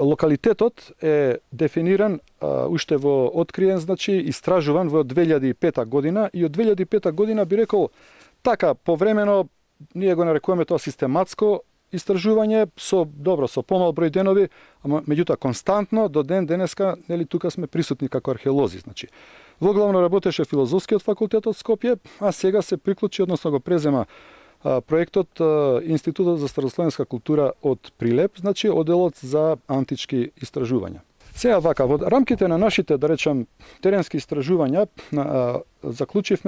Локалитетот е дефиниран уште откриен, значи истражуван во 2005 година и од 2005 година би рекол така повремено ние го нарекуваме тоа систематско истражување со помал број денови, ама меѓутоа константно до ден денеска, нели тука сме присутни како археолози, значи. Воглавно работеше филозофскиот факултет од Скопје, а сега се приклучи, односно го презема проектот Институтот за старословенска култура од Прилеп, значи одделот за антички истражувања. Сега вака, во рамките на нашите, да речам, теренски истражувања,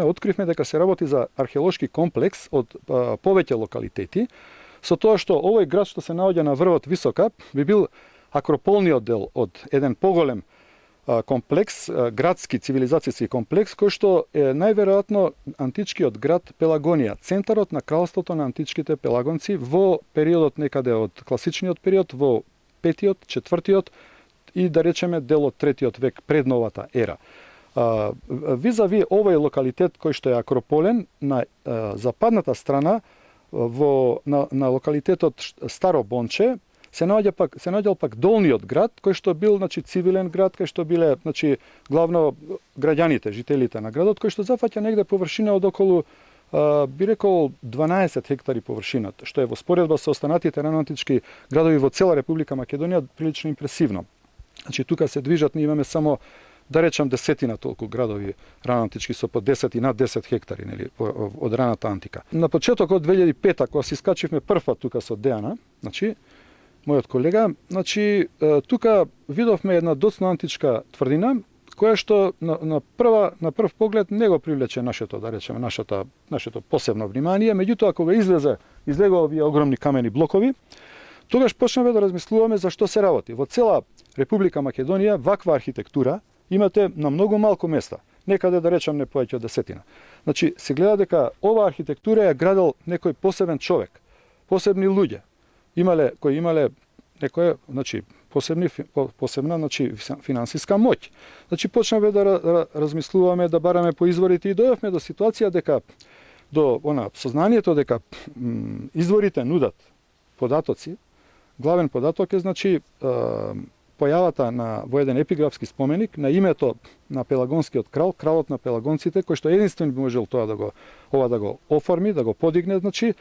откривме дека се работи за археолошки комплекс од повеќе локалитети, со тоа што овој град што се наоѓа на врвот Висока би бил акрополниот дел од еден поголем комплекс, градски цивилизацијски комплекс, кој што е најверојатно античкиот град Пелагонија, центарот на кралството на античките пелагонци во периодот некаде од класичниот период, во 5-тиот, 4-тиот и да речеме дел од 3-тиот век пред новата ера. Визави овој локалитет кој што е акрополен на западната страна на локалитетот Старо Бонче се наоѓал пак долниот град кој што бил, значи, цивилен град, кај што биле, значи, главно граѓаните, жителите на градот, кој што зафаќа негде површина од околу би рекол 12 хектари површината, што е во споредба со останатите раноантички градови во цела Република Македонија прилично импресивно. Значи тука се движат, ние имаме само да речам десетина толку градови ранантички со по 10 и над 10 хектари, нели, од раната антика. На почетокот 2005 кога се искачивме првпат тука со Дејана, значи мојот колега, значи тука видовме една доцна античка тврдина која што на прв поглед не го привлече нашето, да речеме, нашето посебно внимание, меѓутоа кога излегува овие огромни камени блокови, тогаш почнавме да размислуваме за што се работи. Во цела Република Македонија ваква архитектура имате на многу малку места, некаде да речам не повеќе од десетина. Значи се гледа дека ова архитектура ја градел некој посебен човек, посебни луѓе, кои имале некоја, значи посебна, значи финансиска моќ. Значи почнавме да размислуваме, да бараме по изворите и дојавме до ситуација дека до сознанието дека изворите нудат податоци. Главен податок е, значи, појавата во еден епиграфски споменик на името на пелагонскиот крал, кралот на пелагонците, кој што единствен би можел тоа да го оформи, да го подигне, значи,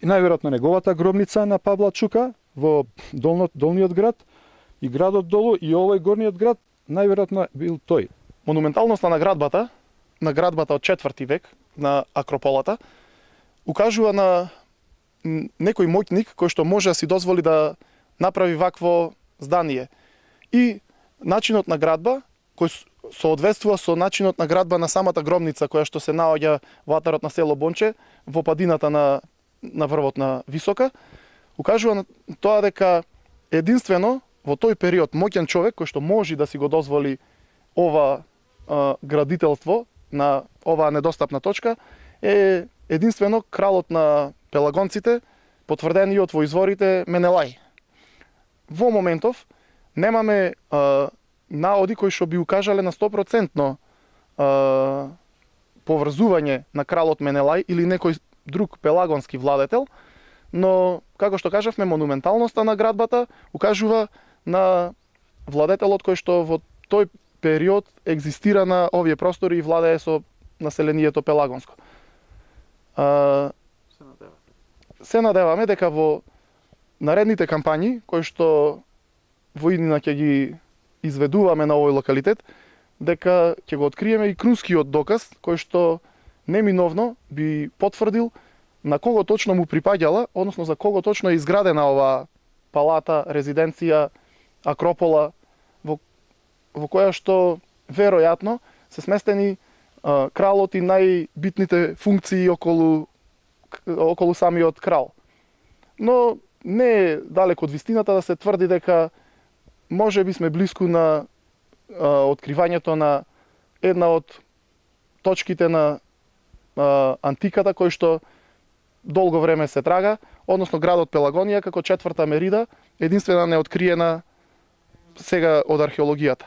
и најверојатно неговата гробница на Павла Чука во долниот град и градот долу и овој горниот град најверојатно бил тој. Монументалноста на градбата од 4 век на Акрополата укажува на некој моќник кој што може да си дозволи да направи вакво здание. И начинот на градба кој соодветствува со начинот на градба на самата гробница која што се наоѓа во атарот на село Бонче во падината на врвот на Висока, укажува на тоа дека единствено во тој период моќен човек кој што може да си го дозволи ова градителство на оваа недостапна точка е единствено кралот на пелагонците, потврдениот во изворите Менелај. Во моментов немаме наоди кои што би укажале на 100% поврзување на кралот Менелај или некој друг пелагонски владетел, но, како што кажавме, монументалноста на градбата укажува на владетелот кој што во тој период екзистира на овие простори и владее со населението пелагонско. Се надеваме дека во наредните кампањи, кои што во иднина ќе ги изведуваме на овој локалитет, дека ќе го откриеме и крунскиот доказ, кој што неминовно би потврдил на кого точно му припаѓала, односно за кого точно е изградена оваа палата, резиденција, акропола, во која што веројатно се сместени кралот и најбитните функции околу самиот крал. Но не е далеко од вистината да се тврди дека може би сме блиску на откривањето на една од точките на антиката кој што долго време се трага, односно градот Пелагонија како 4-та Мерида, единствена неоткриена сега од археологијата.